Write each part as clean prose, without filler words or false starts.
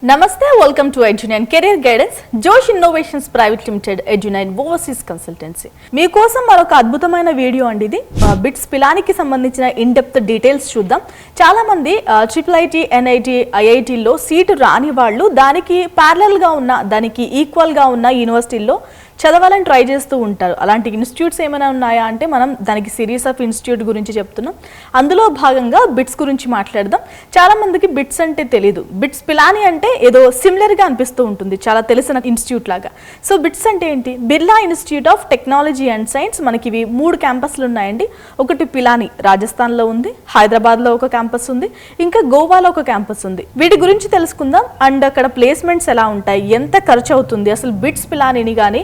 Namaste, welcome to Edunine Career Guidance, Josh Innovations Private Limited, Edunine Overseas Consultancy. మీకోసం మరొక అద్భుతమైన video అండి ఇది. బిట్స్ పిలానికి సంబంధించిన ఇన్ డెప్త్ డీటెయిల్స్ చూద్దాం. చాలా మంది IIIT, NIT, IIT లో సీటు రాని వాళ్ళు దానికి ప్యారలల్ గా ఉన్న, దానికి ఈక్వల్ గా ఉన్న యూనివర్సిటీల్లో చదవాలని ట్రై చేస్తూ ఉంటారు. అలాంటి ఇన్స్టిట్యూట్స్ ఏమైనా ఉన్నాయా అంటే మనం దానికి సిరీస్ ఆఫ్ ఇన్స్టిట్యూట్ గురించి చెప్తున్నాం. అందులో భాగంగా బిట్స్ గురించి మాట్లాడదాం. చాలా మందికి బిట్స్ అంటే తెలియదు. బిట్స్ పిలాని అంటే ఏదో సిమిలర్ గా అనిపిస్తూ ఉంటుంది, చాలా తెలిసిన ఇన్స్టిట్యూట్ లాగా. సో బిట్స్ అంటే ఏంటి? Birla institute of technology and science. మనకి ఇవి 3 క్యాంపస్లు ఉన్నాయండి. ఒకటి పిలాని రాజస్థాన్లో ఉంది, హైదరాబాద్లో ఒక క్యాంపస్ ఉంది, ఇంకా గోవాలో ఒక క్యాంపస్ ఉంది. వీటి గురించి తెలుసుకుందాం. అండ్ అక్కడ ప్లేస్మెంట్స్ ఎలా ఉంటాయి, ఎంత ఖర్చు అవుతుంది, అసలు బిట్స్ పిలానిని కానీ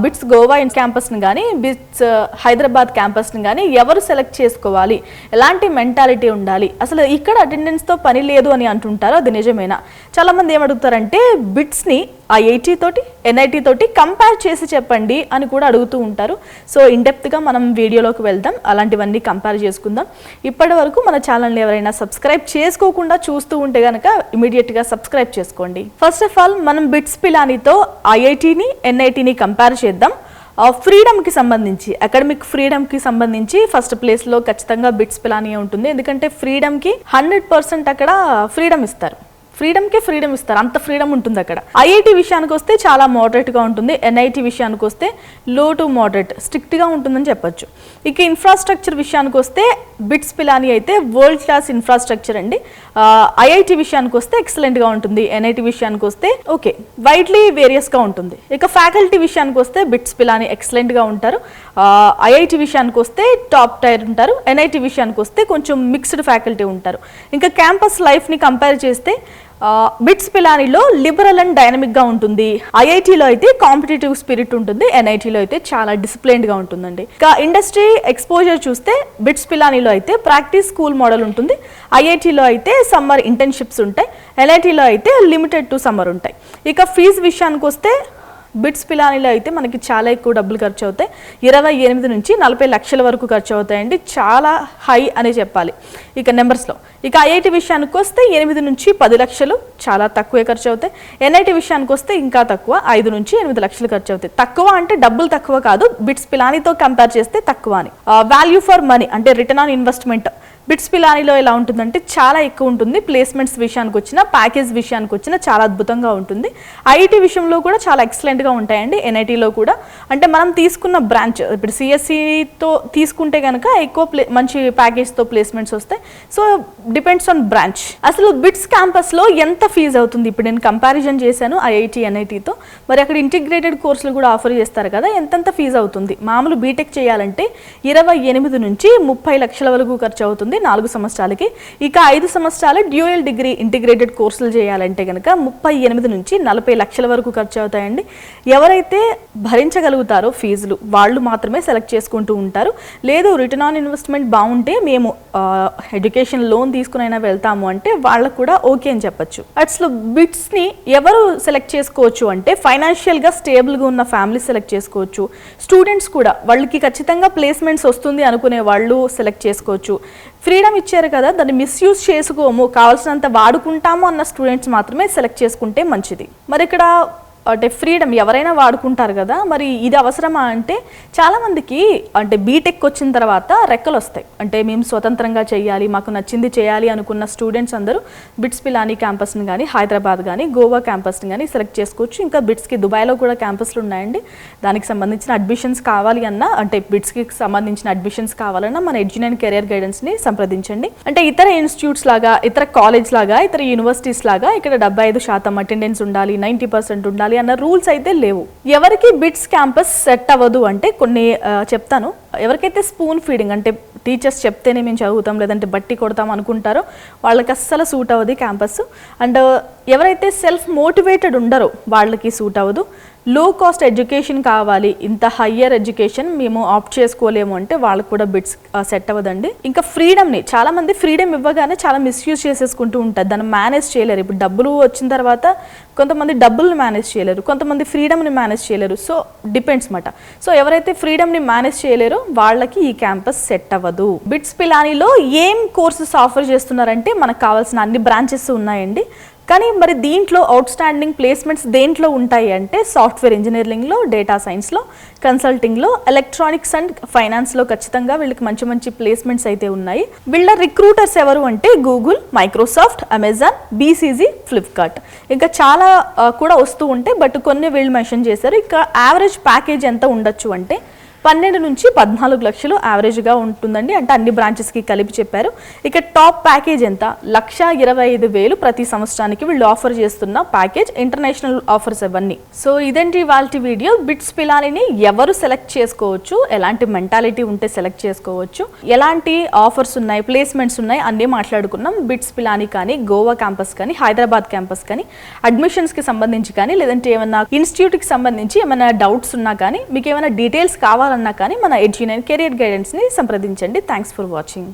బిట్స్ గోవా క్యాంపస్ని కానీ బిట్స్ హైదరాబాద్ క్యాంపస్ని కానీ ఎవరు సెలెక్ట్ చేసుకోవాలి, ఎలాంటి మెంటాలిటీ ఉండాలి, అసలు ఇక్కడ అటెండెన్స్తో పని లేదు అని అంటుంటారు, అది నిజమేనా? చాలామంది ఏమడుగుతారంటే బిట్స్ని IIT తోటి NIT తోటి కంపేర్ చేసి చెప్పండి అని కూడా అడుగుతూ ఉంటారు. సో ఇన్డెప్త్గా మనం వీడియోలోకి వెళ్దాం, అలాంటివన్నీ కంపేర్ చేసుకుందాం. ఇప్పటి వరకు మన ఛానల్ని ఎవరైనా సబ్స్క్రైబ్ చేసుకోకుండా చూస్తూ ఉంటే కనుక ఇమీడియట్గా సబ్స్క్రైబ్ చేసుకోండి. ఫస్ట్ ఆఫ్ ఆల్ మనం బిట్స్ పిలానితో IITని NITని కంపేర్ చేద్దాం. ఫ్రీడమ్కి సంబంధించి, అకాడమిక్ ఫ్రీడమ్కి సంబంధించి ఫస్ట్ ప్లేస్లో ఖచ్చితంగా బిట్స్ పిలాని ఉంటుంది. ఎందుకంటే ఫ్రీడమ్కి 100% అక్కడ ఫ్రీడమ్ ఇస్తారు, ఫ్రీడమ్ ఇస్తారు, అంత ఫ్రీడమ్ ఉంటుంది అక్కడ. IIT విషయానికి వస్తే చాలా మోడరేట్గా ఉంటుంది, NIT విషయానికి వస్తే లో టు మోడరేట్ స్ట్రిక్ట్గా ఉంటుందని చెప్పొచ్చు. ఇక ఇన్ఫ్రాస్ట్రక్చర్ విషయానికి వస్తే బిట్స్ పిలాని అయితే వరల్డ్ క్లాస్ ఇన్ఫ్రాస్ట్రక్చర్ అండి. IIT విషయానికి వస్తే ఎక్సలెంట్గా ఉంటుంది, NIT విషయానికి వస్తే ఓకే వైడ్లీ వేరియస్గా ఉంటుంది. ఇక ఫ్యాకల్టీ విషయానికి వస్తే బిట్స్ పిలాని ఎక్సలెంట్గా ఉంటారు, IIT విషయానికి వస్తే టాప్ టైర్ ఉంటారు, NIT విషయానికి వస్తే కొంచెం మిక్స్డ్ ఫ్యాకల్టీ ఉంటారు. ఇంకా క్యాంపస్ లైఫ్ని కంపేర్ చేస్తే బిట్స్ పిలానిలో లిబరల్ అండ్ డైనమిక్గా ఉంటుంది, IITలో అయితే కాంపిటేటివ్ స్పిరిట్ ఉంటుంది, NITలో అయితే చాలా డిసిప్లైన్డ్గా ఉంటుందండి. ఇంకా ఇండస్ట్రీ ఎక్స్పోజర్ చూస్తే బిట్స్ పిలానిలో అయితే ప్రాక్టీస్ స్కూల్ మోడల్ ఉంటుంది, IITలో అయితే సమ్మర్ ఇంటర్న్షిప్స్ ఉంటాయి, NITలో అయితే లిమిటెడ్ టు సమ్మర్ ఉంటాయి. ఇక ఫీజు విషయానికి వస్తే బిట్స్ పిలానిలో అయితే మనకి చాలా ఎక్కువ డబ్బులు ఖర్చు అవుతాయి, 28 నుంచి 40 లక్షల వరకు ఖర్చు అవుతాయండి, చాలా హై అని చెప్పాలి ఇక నెంబర్స్లో. ఇక IIT విషయానికి వస్తే 8 నుంచి 10 లక్షలు, చాలా తక్కువే ఖర్చు అవుతాయి. NIT విషయానికి వస్తే ఇంకా తక్కువ, 5 నుంచి 8 లక్షలు ఖర్చు అవుతాయి. తక్కువ అంటే డబ్బులు తక్కువ కాదు, బిట్స్ పిలానితో కంపేర్ చేస్తే తక్కువ అని. వాల్యూ ఫర్ మనీ అంటే రిటర్న్ ఆన్ ఇన్వెస్ట్మెంట్ బిట్స్ పిలానిలో ఎలా ఉంటుందంటే చాలా ఎక్కువ ఉంటుంది. ప్లేస్మెంట్స్ విషయానికి వచ్చిన, ప్యాకేజ్ విషయానికి వచ్చిన చాలా అద్భుతంగా ఉంటుంది. IIT విషయంలో కూడా చాలా ఎక్సలెంట్గా ఉంటాయండి, NITలో కూడా. అంటే మనం తీసుకున్న బ్రాంచ్, ఇప్పుడు CSCతో తీసుకుంటే కనుక ఎక్కువ మంచి ప్యాకేజ్తో ప్లేస్మెంట్స్ వస్తాయి. So depends on branch. అసలు బిట్స్ క్యాంపస్లో ఎంత ఫీజు అవుతుంది? ఇప్పుడు నేను కంపారిజన్ చేశాను IIT, NITతో. మరి అక్కడ ఇంటిగ్రేటెడ్ కోర్సులు కూడా ఆఫర్ చేస్తారు కదా, ఎంతెంత ఫీజు అవుతుంది? మామూలు బీటెక్ చేయాలంటే 28 నుంచి 30 లక్షల వరకు ఖర్చు అవుతుంది 4 సంవత్సరాలకి. ఇక 5 సంవత్సరాలు డ్యూయల్ డిగ్రీ ఇంటిగ్రేటెడ్ కోర్సులు చేయాలంటే కనుక 38 నుంచి 40 లక్షల వరకు ఖర్చు అవుతాయండి. ఎవరైతే భరించగలుగుతారో ఫీజులు వాళ్ళు మాత్రమే సెలెక్ట్ చేసుకుంటూ ఉంటారు. లేదు రిటర్న్ ఆన్ ఇన్వెస్ట్మెంట్ బాగుంటే మేము ఎడ్యుకేషన్ లోన్ తీసుకునైనా వెళ్తాము అంటే వాళ్ళకు కూడా ఓకే అని చెప్పచ్చు. అసలు బిట్స్ని ఎవరు సెలెక్ట్ చేసుకోవచ్చు అంటే ఫైనాన్షియల్గా స్టేబుల్గా ఉన్న ఫ్యామిలీ సెలెక్ట్ చేసుకోవచ్చు, స్టూడెంట్స్ కూడా వాళ్ళకి ఖచ్చితంగా ప్లేస్మెంట్స్ వస్తుంది అనుకునే వాళ్ళు సెలెక్ట్ చేసుకోవచ్చు. ఫ్రీడమ్ ఇచ్చారు కదా, దాన్ని మిస్యూజ్ చేసుకోము, కావాల్సినంత వాడుకుంటాము అన్న స్టూడెంట్స్ మాత్రమే సెలెక్ట్ చేసుకుంటే మంచిది. మరి ఇక్కడ అంటే ఫ్రీడమ్ ఎవరైనా వాడుకుంటారు కదా, మరి ఇది అవసరమా అంటే చాలామందికి అంటే బీటెక్ వచ్చిన తర్వాత రెక్కలు వస్తాయి, అంటే మేము స్వతంత్రంగా చేయాలి, మాకు నచ్చింది చేయాలి అనుకున్న స్టూడెంట్స్ అందరూ బిట్స్ పిలాని క్యాంపస్ని కానీ, హైదరాబాద్ కానీ, గోవా క్యాంపస్ని కానీ సెలెక్ట్ చేసుకోవచ్చు. ఇంకా బిట్స్కి దుబాయ్లో కూడా క్యాంపస్లు ఉన్నాయండి. దానికి సంబంధించిన అడ్మిషన్స్ కావాలి అన్నా, అంటే బిట్స్కి సంబంధించిన అడ్మిషన్స్ కావాలన్నా మన ఎడ్యునైన్ కెరియర్ గైడెన్స్ని సంప్రదించండి. అంటే ఇతర ఇన్స్టిట్యూట్స్ లాగా, ఇతర కాలేజ్ లాగా, ఇతర యూనివర్సిటీస్ లాగా ఇక్కడ 75% అటెండెన్స్ ఉండాలి, 90% ఉండాలి అన్న రూల్స్ అయితే లేవు. ఎవరికి బిట్స్ క్యాంపస్ సెట్ అవ్వదు అంటే కొన్ని చెప్తాను. ఎవరికైతే స్పూన్ ఫీడింగ్ అంటే టీచర్స్ చెప్తేనే మేము చదువుతాం లేదంటే బట్టి కొడతాం అనుకుంటారో వాళ్ళకి అస్సలు సూట్ అవ్వదు క్యాంపస్. అండ్ ఎవరైతే సెల్ఫ్ మోటివేటెడ్ ఉండరో వాళ్ళకి సూట్ అవ్వదు. లో కాస్ట్ ఎడ్యుకేషన్ కావాలి, ఇంత హయ్యర్ ఎడ్యుకేషన్ మేము ఆప్ట్ చేసుకోలేము అంటే వాళ్ళకు కూడా బిట్స్ సెట్ అవ్వదండి. ఇంకా ఫ్రీడమ్ని చాలామంది ఫ్రీడమ్ ఇవ్వగానే చాలా మిస్యూజ్ చేసేసుకుంటూ ఉంటారు, దాన్ని మేనేజ్ చేయలేరు. ఇప్పుడు డబ్బులు వచ్చిన తర్వాత కొంతమంది డబ్బుల్ని మేనేజ్ చేయలేరు, కొంతమంది ఫ్రీడమ్ని మేనేజ్ చేయలేరు. సో డిపెండ్స్ మాట. సో ఎవరైతే ఫ్రీడమ్ని మేనేజ్ చేయలేరో వాళ్ళకి ఈ క్యాంపస్ సెట్ అవ్వదు. బిట్స్ పిలానిలో ఏం కోర్సెస్ ఆఫర్ చేస్తున్నారంటే మనకు కావాల్సిన అన్ని బ్రాంచెస్ ఉన్నాయండి. కానీ మరి దీంట్లో అవుట్ స్టాండింగ్ ప్లేస్మెంట్స్ దేంట్లో ఉంటాయి అంటే సాఫ్ట్వేర్ ఇంజనీరింగ్లో, డేటా సైన్స్లో, కన్సల్టింగ్లో, ఎలక్ట్రానిక్స్ అండ్ ఫైనాన్స్లో ఖచ్చితంగా వీళ్ళకి మంచి మంచి ప్లేస్మెంట్స్ అయితే ఉన్నాయి. వీళ్ళ రిక్రూటర్స్ ఎవరు అంటే Google, Microsoft, Amazon, BCG, Flipkart, ఇంకా చాలా కూడా వస్తూ ఉంటాయి. బట్ కొన్ని వీళ్ళు మెన్షన్ చేశారు. ఇక యావరేజ్ ప్యాకేజ్ ఎంత ఉండొచ్చు అంటే 12 నుంచి 14 లక్షలు యావరేజ్గా ఉంటుందండి. అంటే అన్ని బ్రాంచెస్కి కలిపి చెప్పారు. ఇక టాప్ ప్యాకేజ్ ఎంత, 1,25,000 ప్రతి సంవత్సరానికి వీళ్ళు ఆఫర్ చేస్తున్న ప్యాకేజ్. ఇంటర్నేషనల్ ఆఫర్స్ అవన్నీ. సో ఇదేంటి ఇవాల్టి వీడియో. బిట్స్ పిలానీని ఎవరు సెలెక్ట్ చేసుకోవచ్చు, ఎలాంటి మెంటాలిటీ ఉంటే సెలెక్ట్ చేసుకోవచ్చు, ఎలాంటి ఆఫర్స్ ఉన్నాయి, ప్లేస్మెంట్స్ ఉన్నాయి అన్నీ మాట్లాడుకున్నాం. బిట్స్ పిలానీ కానీ, గోవా క్యాంపస్ కానీ, హైదరాబాద్ క్యాంపస్ కానీ, అడ్మిషన్స్కి సంబంధించి కానీ, లేదంటే ఏమైనా ఇన్స్టిట్యూట్కి సంబంధించి ఏమైనా డౌట్స్ ఉన్నా కానీ, మీకు ఏమైనా డీటెయిల్స్ కావాలన్నా కానీ మన ఎడ్యునైన్ కెరియర్ గైడెన్స్ని సంప్రదించండి. Thanks for watching.